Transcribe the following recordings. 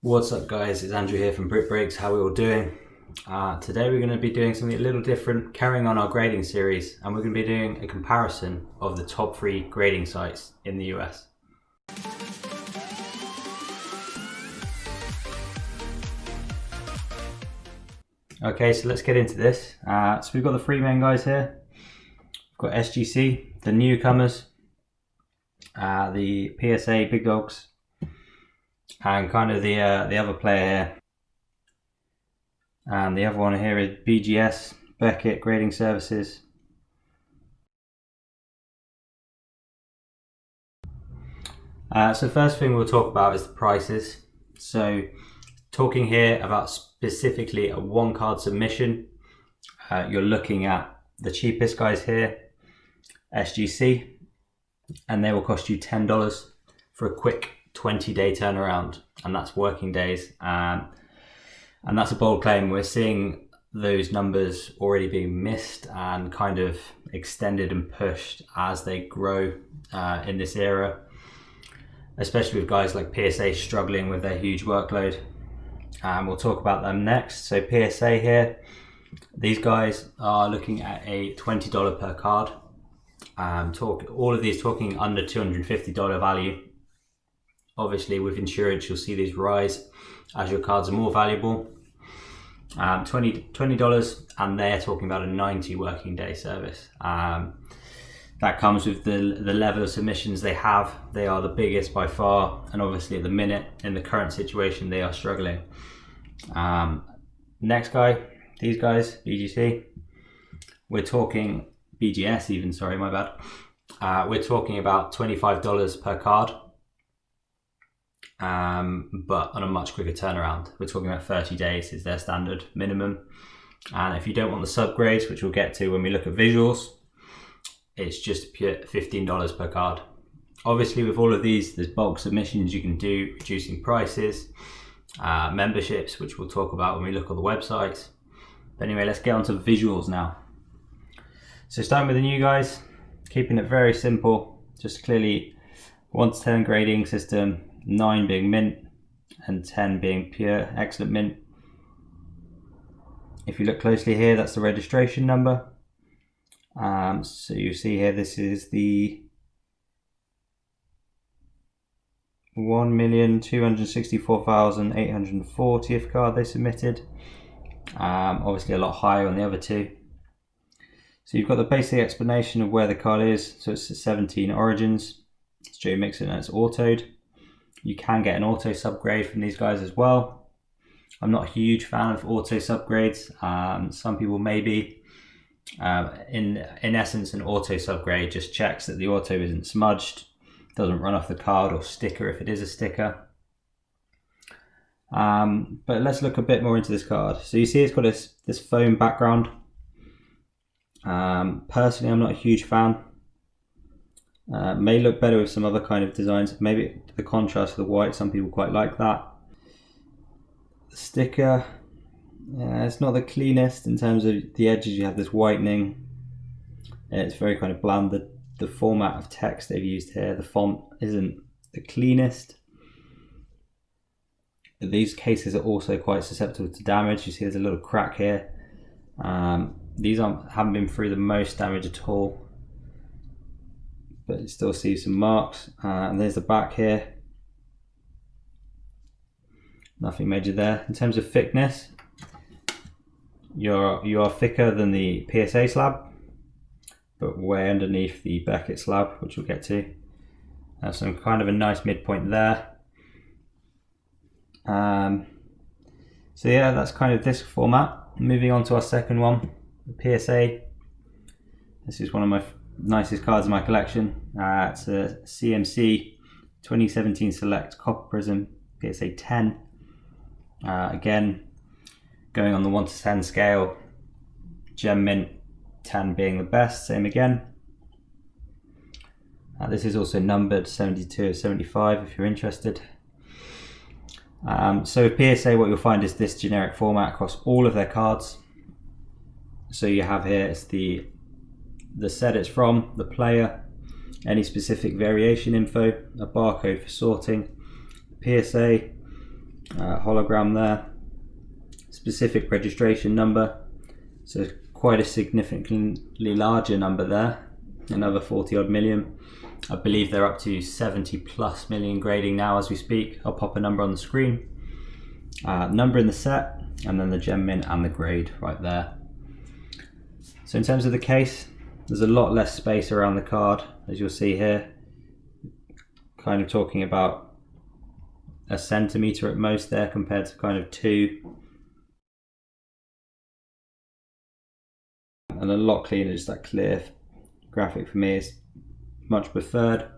What's up guys, it's Andrew here from Brit Breaks. How are we all doing? Today we're going to be doing something a little different, carrying on our grading series, and we're going to be doing a comparison of the top 3 grading sites in the US. Okay, so let's get into this. So we've got the 3 main guys here. We've got SGC, the newcomers, the PSA big dogs, and kind of the other player here. And the other one here is BGS, Beckett Grading Services. So first thing we'll talk about is the prices. So talking here about specifically a 1-card submission, you're looking at the cheapest guys here, SGC, and they will cost you $10 for a quick 20-day turnaround, and that's working days. And that's a bold claim. We're seeing those numbers already being missed and kind of extended and pushed as they grow in this era, especially with guys like PSA struggling with their huge workload. And we'll talk about them next. So PSA here, these guys are looking at a $20 per card. All of these talking under $250 value. Obviously with insurance you'll see these rise as your cards are more valuable. $20, and they're talking about a 90 working day service. That comes with the level of submissions they have. They are the biggest by far, and obviously at the minute, in the current situation, they are struggling. Next guy, these guys, BGC, we're talking BGS even, sorry, my bad. We're talking about $25 per card, but on a much quicker turnaround. We're talking about 30 days is their standard minimum. And if you don't want the subgrades, which we'll get to when we look at visuals, it's just pure $15 per card. Obviously with all of these, there's bulk submissions you can do, reducing prices, memberships, which we'll talk about when we look at the websites. But anyway, let's get on to visuals now. So starting with the new guys, keeping it very simple, just clearly 1 to 10 grading system, 9 being mint and 10 being pure excellent mint. If you look closely here, that's the registration number. So you see here, this is the 1,264,840th card they submitted. Obviously a lot higher on the other 2. So you've got the basic explanation of where the card is. So it's 17 origins. It's Joe Mixon and it's autoed. You can get an auto subgrade from these guys as well. I'm not a huge fan of auto subgrades. Some people may be. In essence, an auto subgrade just checks that the auto isn't smudged, doesn't run off the card or sticker if it is a sticker. But let's look a bit more into this card. So you see it's got this foam background. Personally, I'm not a huge fan. May look better with some other kind of designs. Maybe the contrast of the white, some people quite like that. The sticker, it's not the cleanest in terms of the edges. You have this whitening. It's very kind of bland. The format of text they've used here, the font isn't the cleanest. These cases are also quite susceptible to damage. You see there's a little crack here. These haven't been through the most damage at all, but you still see some marks. And there's the back here. Nothing major there. In terms of thickness, you are thicker than the PSA slab, but way underneath the Beckett slab, which we'll get to. Some kind of a nice midpoint there. So yeah, that's kind of this format. Moving on to our second one, the PSA. This is one of my nicest cards in my collection. It's a CMC 2017 Select Copper Prism PSA 10. Again, going on the 1 to 10 scale, gem mint, 10 being the best, same again. This is also numbered 72 of 75 if you're interested. So with PSA, what you'll find is this generic format across all of their cards. So you have here, it's the set it's from, the player, any specific variation info, a barcode for sorting, PSA, hologram there, specific registration number, so quite a significantly larger number there, another 40 odd million. I believe they're up to 70 plus million grading now as we speak. I'll pop a number on the screen, number in the set, and then the gem mint and the grade right there. So in terms of the case, there's a lot less space around the card, as you'll see here, kind of talking about a centimetre at most there compared to kind of 2. And a lot cleaner, just that clear graphic for me is much preferred.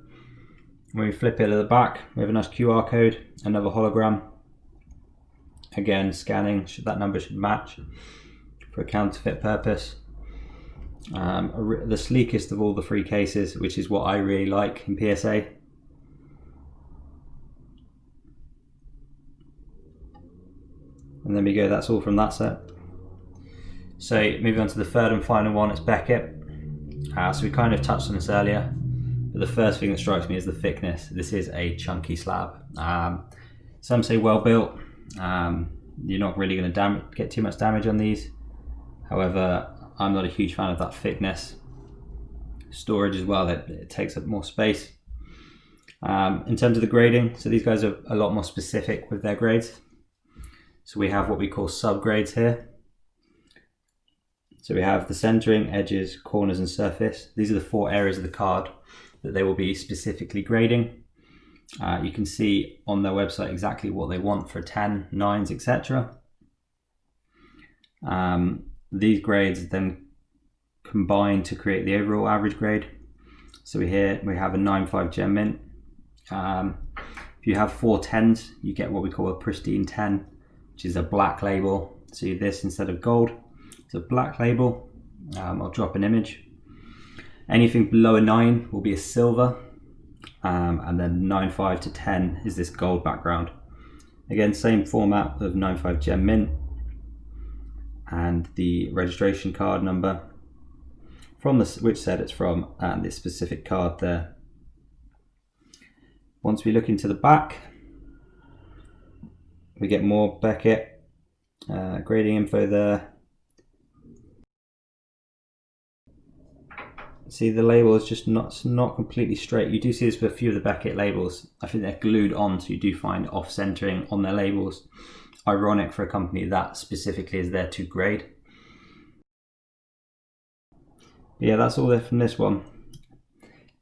When we flip it at the back, we have a nice QR code, another hologram. Again, scanning, that number should match for a counterfeit purpose. The sleekest of all the 3 cases, which is what I really like in PSA. And there we go, that's all from that set. So moving on to the third and final one, it's Beckett. So we kind of touched on this earlier, but the first thing that strikes me is the thickness. This is a chunky slab. Some say well built. You're not really going to get too much damage on these. However, I'm not a huge fan of that thickness. Storage as well, it takes up more space. In terms of the grading, so these guys are a lot more specific with their grades. So we have what we call subgrades here. So we have the centering, edges, corners and surface. These are the 4 areas of the card that they will be specifically grading. You can see on their website exactly what they want for 10, 9s, etc. These grades then combine to create the overall average grade. So we have a 9.5 gem mint. If you have 4 10s, you get what we call a pristine 10, which is a black label. So this instead of gold, it's a black label. I'll drop an image. Anything below a 9 will be a silver, and then 9.5 to 10 is this gold background. Again, same format of 9.5 gem mint and the registration card number from which set it's from and this specific card there. Once we look into the back, we get more Beckett grading info there. See, the label is just not completely straight. You do see this with a few of the Beckett labels. I think they're glued on, so you do find off-centering on their labels. Ironic for a company that specifically is there to grade. But yeah, that's all there from this one.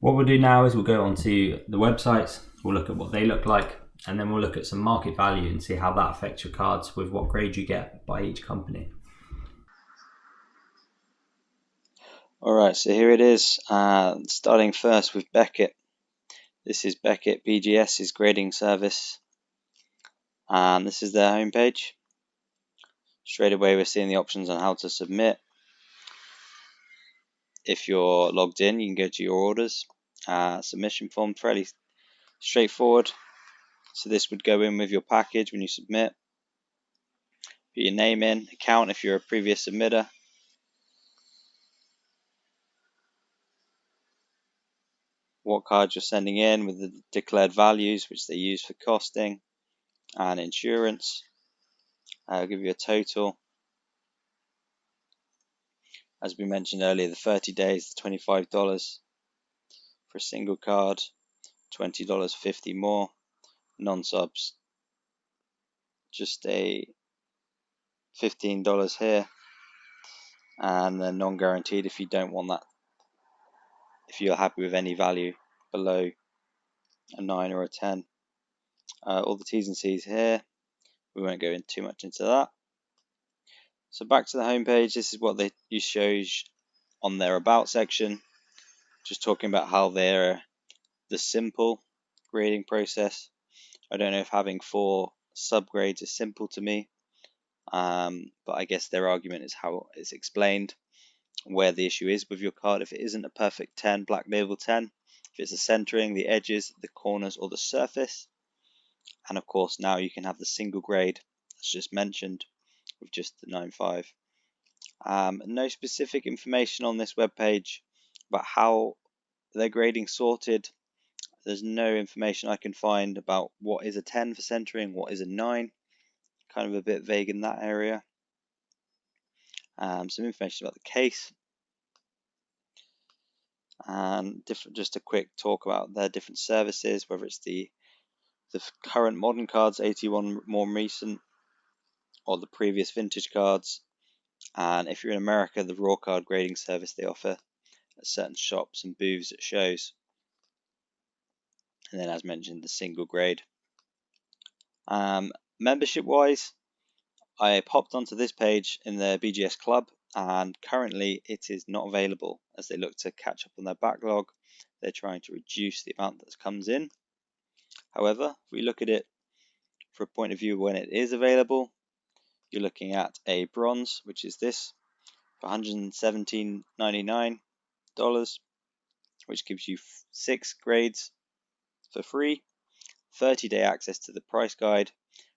What we'll do now is we'll go onto the websites, we'll look at what they look like, and then we'll look at some market value and see how that affects your cards with what grade you get by each company. Alright, so here it is, starting first with Beckett. This is Beckett BGS's grading service, and this is their homepage. Straight away we're seeing the options on how to submit. If you're logged in, you can go to your orders. Submission form, fairly straightforward. So this would go in with your package when you submit. Put your name in, account if you're a previous submitter. What cards you're sending in with the declared values which they use for costing and insurance. I'll give you a total. As we mentioned earlier, the 30 days, $25 for a single card, $20.50 more. Non-subs, just a $15 here, and then non-guaranteed if you don't want that. If you're happy with any value below a 9 or a 10. All the T's and C's here. We won't go too much into that. So back to the home page. This is what they shows on their about section. Just talking about how they're the simple grading process. I don't know if having 4 subgrades is simple to me, but I guess their argument is how it's explained, where the issue is with your card. If it isn't a perfect 10, black label 10, if it's the centering, the edges, the corners, or the surface. And of course now you can have the single grade, as just mentioned, with just the 9.5. No specific information on this webpage about how their grading sorted. there's no information I can find about what is a 10 for centering, what is a 9. Kind of a bit vague in that area. Some information about the case. And just a quick talk about their different services, whether it's the current modern cards, 81 more recent, or the previous vintage cards. And if you're in America, the raw card grading service they offer at certain shops and booths at shows. And then, as mentioned, the single grade. Membership wise, I popped onto this page in the BGS club, and currently it is not available as they look to catch up on their backlog. They're trying to reduce the amount that comes in. However, if we look at it for a point of view when it is available, you're looking at a bronze, which is this, for $117.99, which gives you 6 grades for free, 30-day access to the price guide,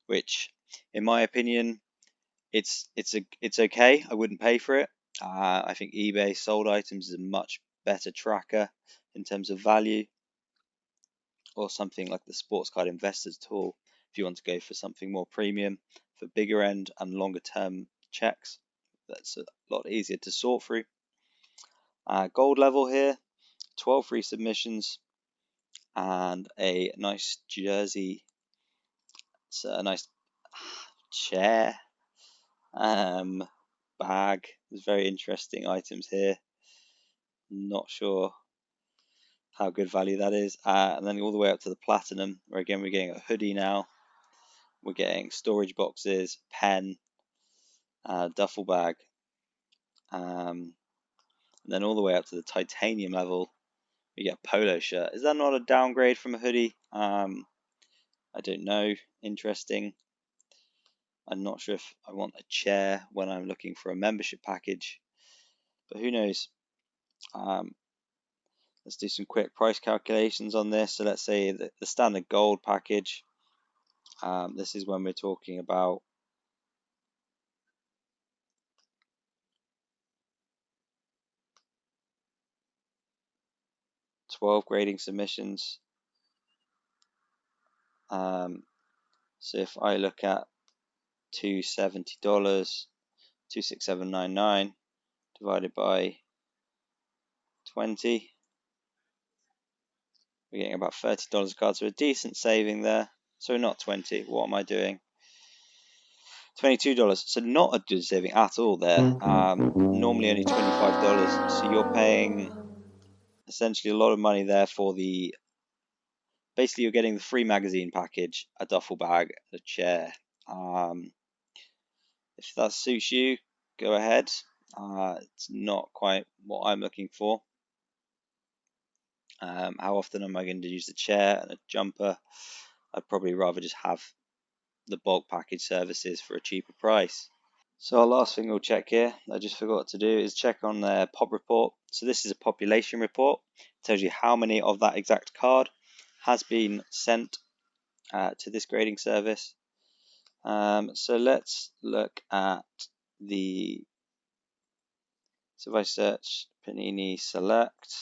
which, in my opinion, it's okay. I wouldn't pay for it. I think eBay sold items is a much better tracker in terms of value, or something like the Sports Card Investors tool if you want to go for something more premium for bigger end and longer term checks. That's a lot easier to sort through. Gold level here, 12 free submissions and a nice jersey. It's a nice chair, bag. There's very interesting items here. Not sure how good value that is. And then all the way up to the platinum, where again we're getting a hoodie now. We're getting storage boxes, pen, duffel bag, and then all the way up to the titanium level, we get a polo shirt. Is that not a downgrade from a hoodie? I don't know. Interesting. I'm not sure if I want a chair when I'm looking for a membership package, but who knows. Let's do some quick price calculations on this. So let's say that the standard gold package, this is when we're talking about $12 grading submissions. So if I look at $270, 267.99 divided by 20, we're getting about $30 a card, so a decent saving there. So not 20, what am I doing? $22, so not a good saving at all there. Normally only $25, so you're paying essentially a lot of money there for the, basically you're getting the free magazine package, a duffel bag, a chair. If that suits you, go ahead. It's not quite what I'm looking for. How often am I going to use the chair and a jumper? I'd probably rather just have the bulk package services for a cheaper price. So our last thing we'll check here, I just forgot to do, is check on their pop report. So this is a population report. It tells you how many of that exact card has been sent to this grading service. So let's look at the, so if I search Panini Select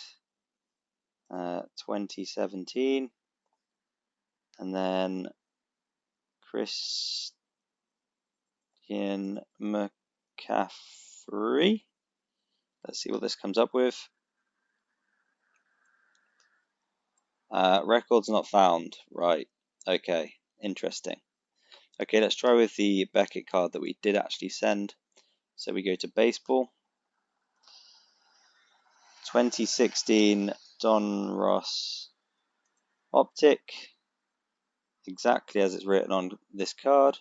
2017 and then Christian McCaffrey, let's see what this comes up with. Records not found. Right. Okay. Interesting. Okay, let's try with the Beckett card that we did actually send. So we go to baseball. 2016 Don Ross Optic. Exactly as it's written on this card.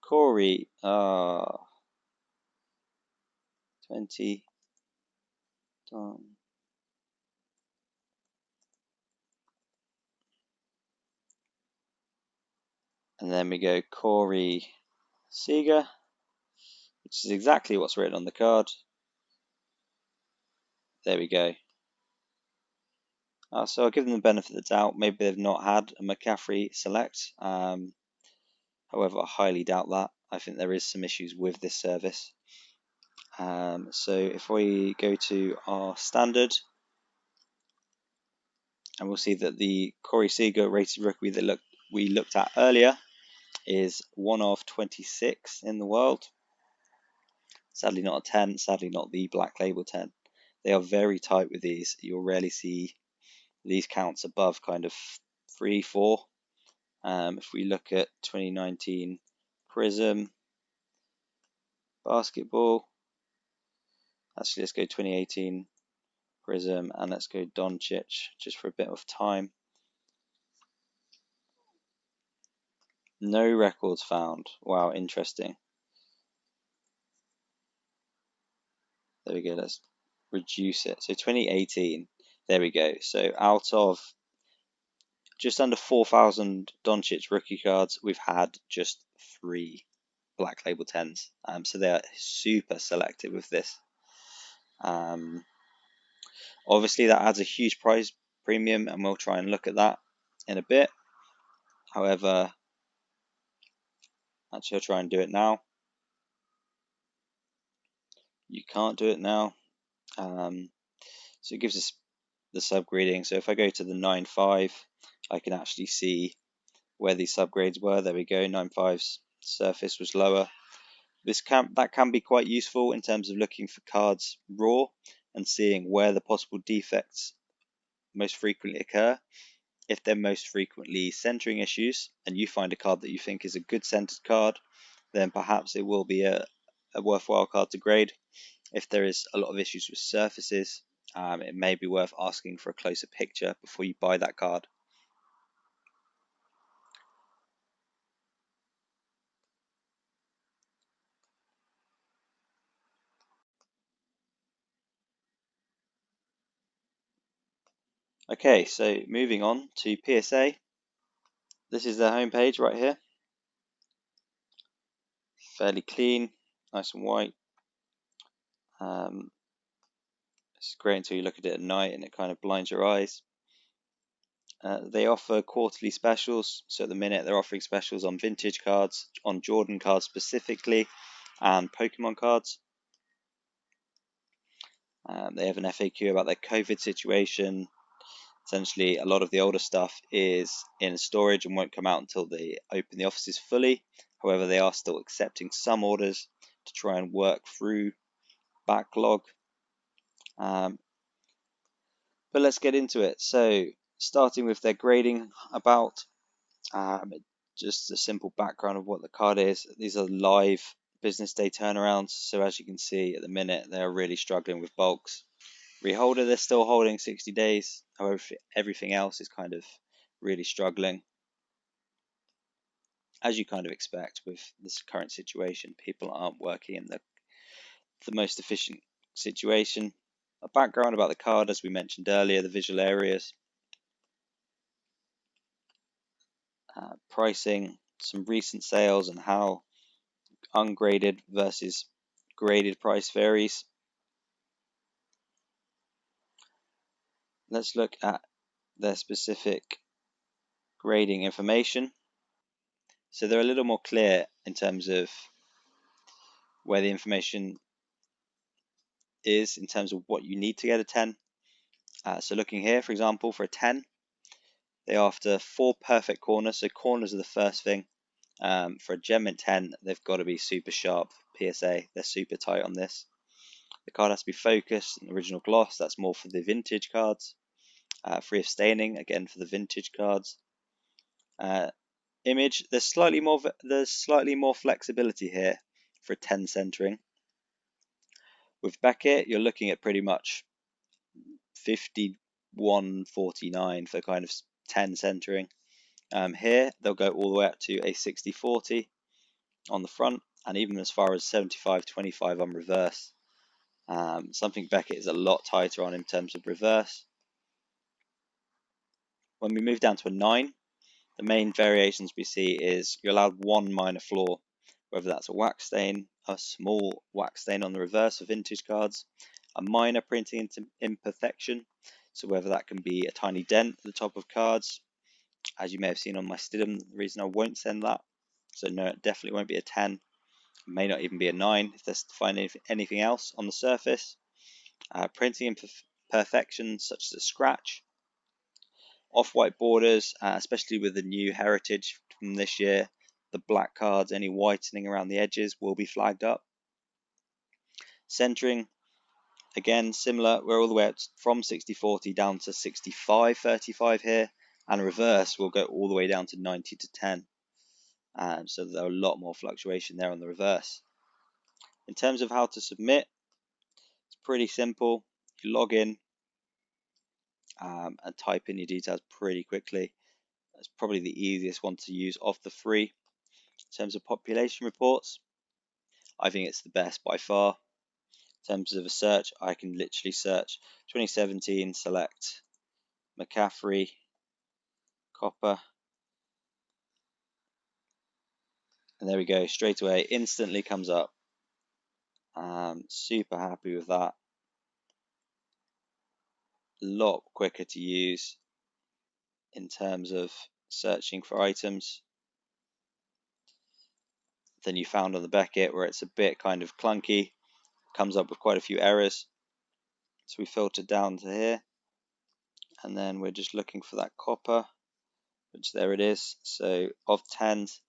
Corey 20 Don. And then we go Corey Seager, which is exactly what's written on the card. There we go. So I'll give them the benefit of the doubt. Maybe they've not had a McCaffrey select. However, I highly doubt that. I think there is some issues with this service. So if we go to our standard, And we'll see that the Corey Seager rated rookie that we looked at earlier is 1 of 26 in the world. Sadly not a 10, sadly not the Black Label 10. They are very tight with these. You'll rarely see these counts above kind of 3, 4. If we look at 2019 Prism basketball, actually let's go 2018 Prism and let's go Doncic just for a bit of time. No records found. Wow, interesting. There we go, let's reduce it. So 2018, there we go. So out of just under 4,000 Doncic rookie cards, we've had just 3 Black Label 10s. So they are super selective with this. Obviously, that adds a huge price premium, and we'll try and look at that in a bit. However, actually, I'll try and do it now. You can't do it now. So it gives us the subgrading. So if I go to the 9.5, I can actually see where these subgrades were. There we go. 9.5's surface was lower. That can be quite useful in terms of looking for cards raw and seeing where the possible defects most frequently occur. If they're most frequently centering issues and you find a card that you think is a good centered card, then perhaps it will be a worthwhile card to grade. If there is a lot of issues with surfaces, it may be worth asking for a closer picture before you buy that card. Okay, so moving on to PSA. This is their homepage right here. Fairly clean, nice and white. It's great until you look at it at night and it kind of blinds your eyes. They offer quarterly specials, so at the minute they're offering specials on vintage cards, on Jordan cards specifically, and Pokemon cards. They have an FAQ about their COVID situation. Essentially, a lot of the older stuff is in storage and won't come out until they open the offices fully. However, they are still accepting some orders to try and work through backlog. But let's get into it. So, starting with their grading about, just a simple background of what the card is. These are live business day turnarounds. So as you can see at the minute, they're really struggling with bulks. Reholder, they're still holding 60 days. However, everything else is kind of really struggling. As you kind of expect with this current situation, people aren't working in the most efficient situation. A background about the card, as we mentioned earlier, the visual areas, pricing, some recent sales and how ungraded versus graded price varies. Let's look at their specific grading information. So they're a little more clear in terms of where the information is in terms of what you need to get a 10. So looking here, for example, for a 10, they're after 4 perfect corners. So corners are the first thing. For a gem mint 10, they've got to be super sharp PSA. They're super tight on this. The card has to be focused and original gloss. That's more for the vintage cards. Free of staining, again for the vintage cards. Image, there's slightly more flexibility here for a 10 centering. With Beckett, you're looking at pretty much 51.49 for kind of 10 centering. Here they'll go all the way up to a 60-40 on the front, and even as far as 75-25 on reverse. Something Beckett is a lot tighter on in terms of reverse. When we move down to a 9, the main variations we see is you're allowed 1 minor flaw, whether that's a wax stain, a small wax stain on the reverse of vintage cards, a minor printing imperfection, so whether that can be a tiny dent at the top of cards, as you may have seen on my Stidham. The reason I won't send that, so no, it definitely won't be a 10, it may not even be a 9 if there's find anything else on the surface. Printing imperfections such as a scratch, Off-white borders, especially with the new heritage from this year. The black cards, any whitening around the edges will be flagged up. Centering, again, similar. We're all the way up from 60-40 down to 65-35 here. And reverse will go all the way down to 90-10. So there's a lot more fluctuation there on the reverse. In terms of how to submit, it's pretty simple. You log in and type in your details pretty quickly. That's probably the easiest one to use off the free. In terms of population reports, I think it's the best by far. In terms of a search, I can literally search 2017, select McCaffrey, copper, and there we go, straight away, instantly comes up. Super happy with that. A lot quicker to use in terms of searching for items than you found on the Beckett, where it's a bit kind of clunky, comes up with quite a few errors. So we filter down to here, and then we're just looking for that copper, which there it is. So of 10s,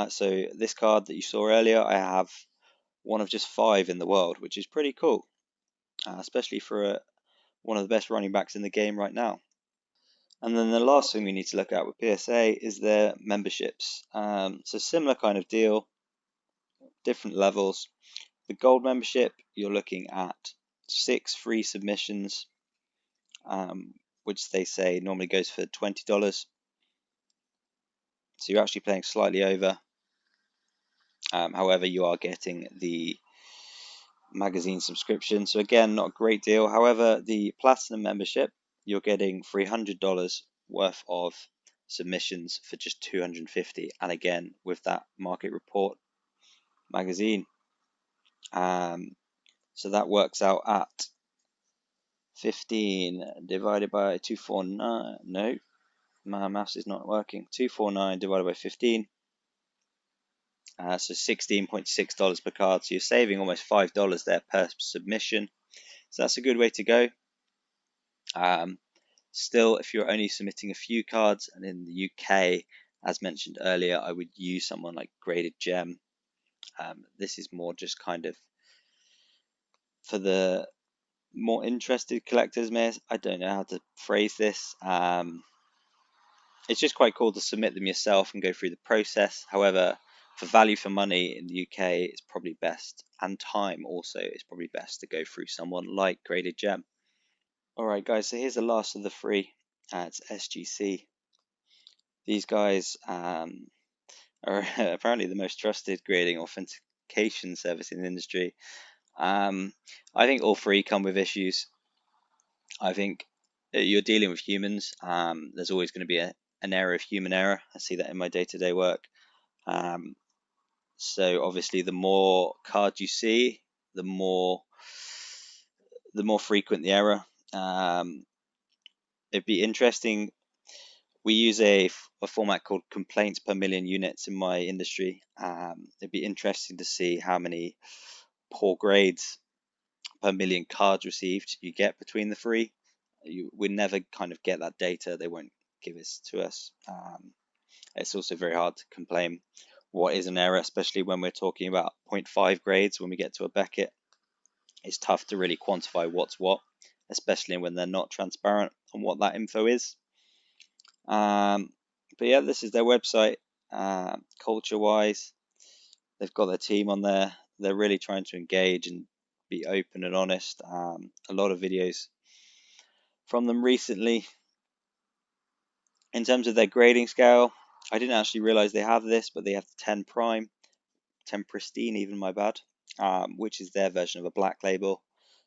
so this card that you saw earlier, I have one of just 5 in the world, which is pretty cool, especially for one of the best running backs in the game right now. And then the last thing we need to look at with PSA is their memberships. So similar kind of deal, different levels. The gold membership, you're looking at 6 free submissions, which they say normally goes for $20. So you're actually paying slightly over. However, you are getting the magazine subscription. So again, not a great deal. However, the platinum membership, you're getting $300 worth of submissions for just $250. And again, with that market report magazine. So that works out at 15 divided by 249. No, my maths is not working. 249 divided by 15. So $16.6 per card. So you're saving almost $5 there per submission. So that's a good way to go. Still, if you're only submitting a few cards, and in the UK, as mentioned earlier, I would use someone like Graded Gem. This is more just kind of for the more interested collectors. I don't know how to phrase this. It's just quite cool to submit them yourself and go through the process. However, for value for money in the UK, it's probably best, and time also, it's probably best to go through someone like Graded Gem. Alright guys, so here's the last of the free. It's SGC. These guys are apparently the most trusted grading authentication service in the industry. I think all three come with issues. I think you're dealing with humans. There's always going to be an error of human error. I see that in my day-to-day work. So obviously, the more cards you see, the more frequent the error. It'd be interesting. We use a format called complaints per million units in my industry. It'd be interesting to see how many poor grades per million cards received you get between the three. We never kind of get that data. They won't give this to us. It's also very hard to claim what is an error, especially when we're talking about 0.5 grades. When we get to a Beckett, it's tough to really quantify what's what, especially when they're not transparent on what that info is. But yeah, this is their website. Culture-wise, they've got their team on there. They're really trying to engage and be open and honest. A lot of videos from them recently. In terms of their grading scale, I didn't actually realize they have this, but they have 10 prime, 10 pristine, even, my bad, which is their version of a black label.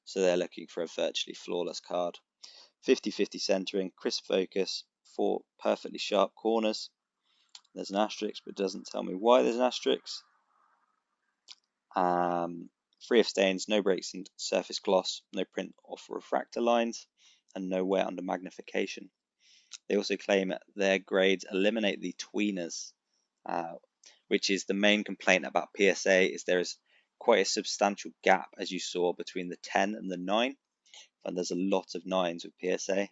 So they're looking for a virtually flawless card. 50-50 centering, crisp focus, 4 perfectly sharp corners. There's an asterisk, but it doesn't tell me why there's an asterisk. Free of stains, no breaks in surface gloss, no print off refractor lines, and no wear under magnification. They also claim that their grades eliminate the tweeners, which is the main complaint about PSA. Is there is quite a substantial gap, as you saw, between the 10 and the 9, and there's a lot of 9s with PSA.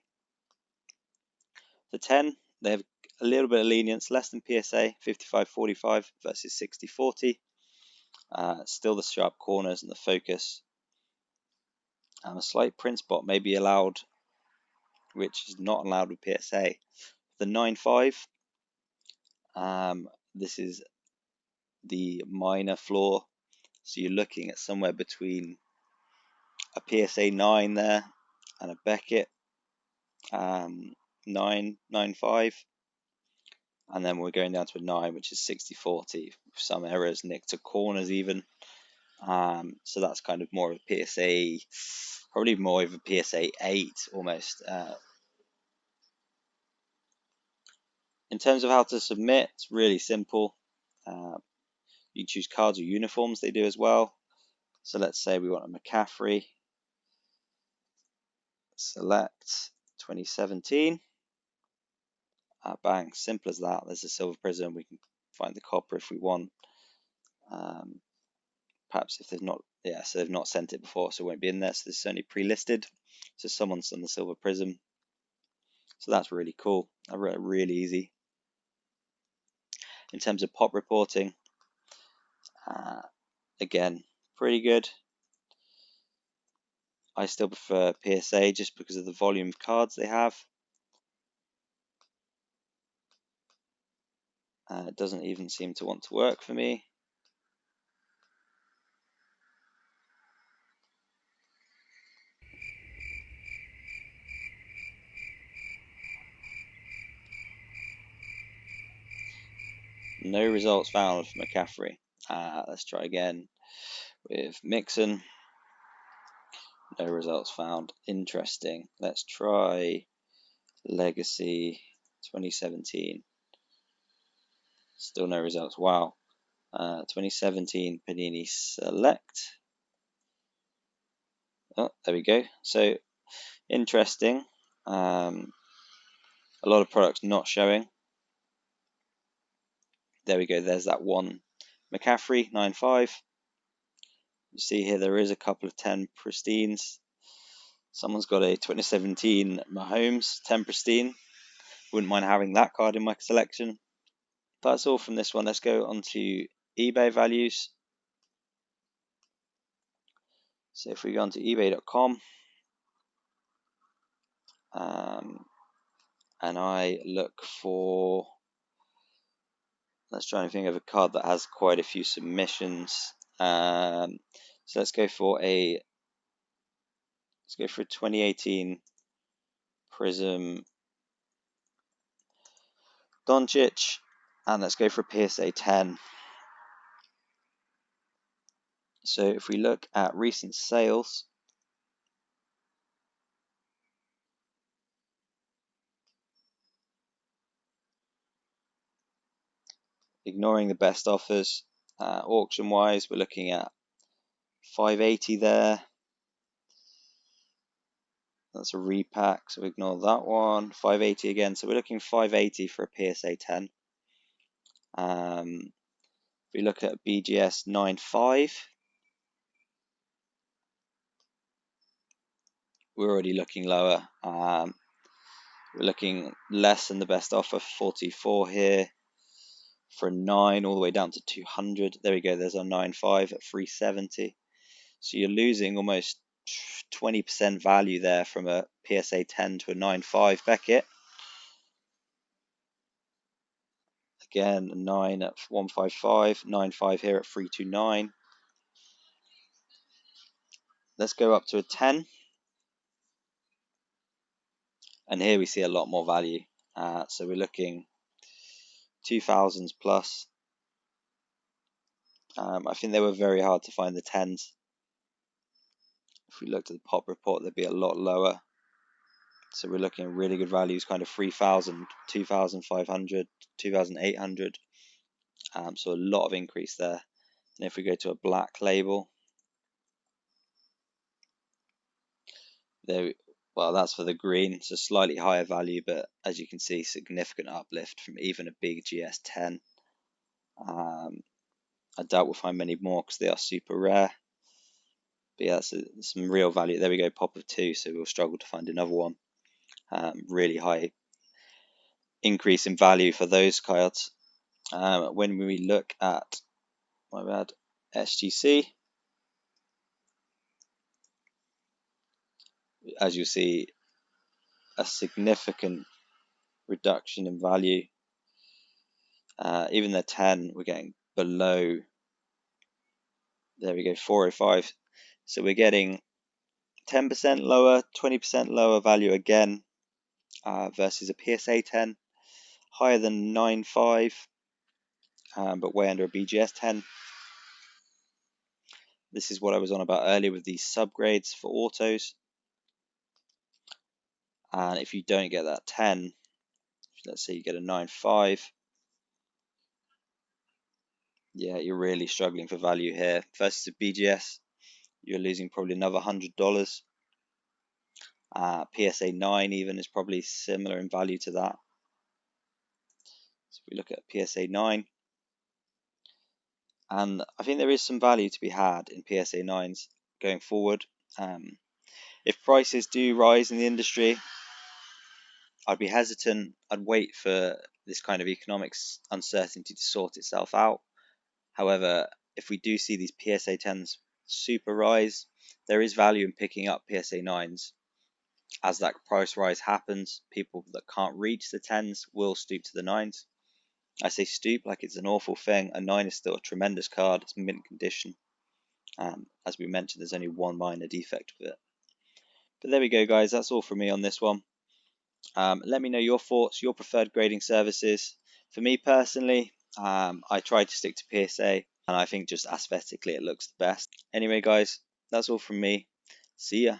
The 10, they have a little bit of lenience, less than PSA, 55-45 versus 60-40. Still the sharp corners and the focus. A slight print spot may be allowed, which is not allowed with PSA. The 9.5, this is the minor flaw. So you're looking at somewhere between a PSA 9 there and a Beckett 9.5. And then we're going down to a 9, which is 60-40. Some errors, nick to corners even. So that's kind of more of a PSA, probably more of a PSA 8 almost. In terms of how to submit, it's really simple. You choose cards or uniforms, they do as well. So let's say we want a McCaffrey. Select 2017. Bang, simple as that. There's a silver prism. We can find the copper if we want. Perhaps if they've not, so they've not sent it before, so it won't be in there. So this is only pre-listed. So someone's done the silver prism. So that's really cool. Really easy. In terms of pop reporting, again, pretty good. I still prefer PSA just because of the volume of cards they have. It doesn't even seem to want to work for me. No results found for McCaffrey. Let's try again with Mixon. No results found. Interesting. Let's try Legacy 2017. Still no results. Wow. 2017 Panini Select. Oh, there we go. So interesting. A lot of products not showing. There we go. There's that one. McCaffrey 9.5. You see here there is a couple of 10 pristines. Someone's got a 2017 Mahomes 10 pristine. Wouldn't mind having that card in my selection. That's all from this one. Let's go on to eBay values. So if we go on to ebay.com and I look for, let's try and think of a card that has quite a few submissions. So let's go for a 2018 Prism Doncic, and let's go for a PSA 10. So if we look at recent sales, ignoring the best offers, auction wise, we're looking at 580 there. That's a repack, so ignore that one. 580 again, so we're looking 580 for a PSA 10. If we look at BGS 9.5, we're already looking lower. We're looking less than the best offer, 44 here. For a 9 all the way down to 200. There we go, there's our 9.5 at 370. So you're losing almost 20% value there from a PSA 10 to a 9.5 Beckett. Again, 9 at 155, 9.5 here at 329. Let's go up to a 10. And here we see a lot more value. So we're looking 2000s plus. I think they were very hard to find the 10s. If we looked at the pop report, they'd be a lot lower. So we're looking at really good values, kind of 3,000, 2,500, 2,800. So a lot of increase there. And if we go to a black label, there, well, that's for the green, so slightly higher value, but as you can see, significant uplift from even a BGS 10. I doubt we'll find many more because they are super rare. But yeah, that's some real value. There we go, pop of 2, so we'll struggle to find another one. Really high increase in value for those cards. When we look at, SGC, as you see, a significant reduction in value. Even the 10, we're getting below. There we go, 405. So we're getting 10% lower, 20% lower value again, versus a PSA 10, higher than 9.5, but way under a BGS 10. This is what I was on about earlier with these subgrades for autos. And if you don't get that 10, let's say you get a 9.5, yeah, you're really struggling for value here. Versus a BGS, you're losing probably another $100. PSA 9 even is probably similar in value to that. So if we look at PSA 9, and I think there is some value to be had in PSA 9s going forward. If prices do rise in the industry, I'd be hesitant. I'd wait for this kind of economics uncertainty to sort itself out. However, if we do see these PSA 10s super rise, there is value in picking up PSA 9s. As that price rise happens, people that can't reach the 10s will stoop to the 9s. I say stoop like it's an awful thing. A 9 is still a tremendous card. It's mint condition. As we mentioned, there's only one minor defect with it. But there we go, guys. That's all from me on this one. Let me know your thoughts, your preferred grading services. For me personally, I try to stick to PSA, and I think just aesthetically it looks the best. Anyway, guys, that's all from me. See ya.